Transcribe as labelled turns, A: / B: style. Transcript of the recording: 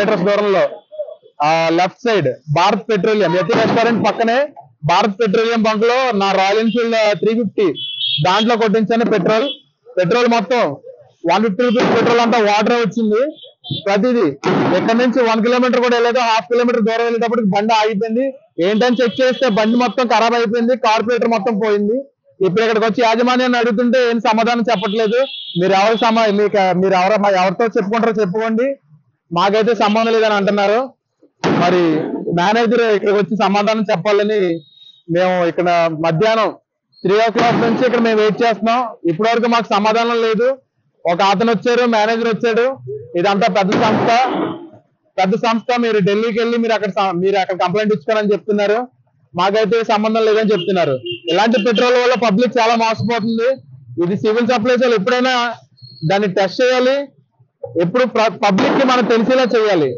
A: Metres దూరంలో left side Bharat petroleum యతి restaurant పక్కనే Bharat petroleum bunk లో నా రాయల్ ఎన్ఫీల్డ్ 350 దాంట్లో కొట్టించాను పెట్రోల్ మొత్తం 150 రూపీస్ పెట్రోల్ అంతా వాటర్ వచ్చింది. ప్రతిదీ ఇక్కడ నుంచి 1 కిలోమీటర్ కూడా వెళ్ళలేదు, హాఫ్ కిలోమీటర్ దూరం వెళ్ళేటప్పటికి బండి ఆగిపోయింది. ఏంటని చెక్ చేస్తే బండి మొత్తం ఖరాబ్ అయిపోయింది, కార్పొరేటర్ మొత్తం పోయింది. ఇప్పుడు ఇక్కడికి వచ్చి యాజమాన్యాన్ని అడుగుతుంటే ఏం సమాధానం చెప్పట్లేదు. మీరు ఎవరితో చెప్పుకుంటారో చెప్పుకోండి, మాకైతే సంబంధం లేదని అంటున్నారు. మరి మేనేజర్ ఇక్కడికి వచ్చి సమాధానం చెప్పాలని మేము ఇక్కడ మధ్యాహ్నం 3 o'clock నుంచి ఇక్కడ మేము వెయిట్ చేస్తున్నాం. ఇప్పటి వరకు మాకు సమాధానం లేదు. ఒక అతను వచ్చారు, మేనేజర్ వచ్చాడు. ఇదంతా పెద్ద సంస్థ, మీరు ఢిల్లీకి వెళ్ళి మీరు అక్కడ కంప్లైంట్ ఇచ్చుకోవాలని చెప్తున్నారు. మాకైతే సంబంధం లేదని చెప్తున్నారు. ఇలాంటి పెట్రోల్ వల్ల పబ్లిక్ చాలా మోసపోతుంది. ఇది సివిల్ సప్లైస్ వాళ్ళు ఎప్పుడైనా దాన్ని టెస్ట్ చేయాలి, ఎప్పుడు పబ్లిక్ కి మనం తెలిసేలా చేయాలి.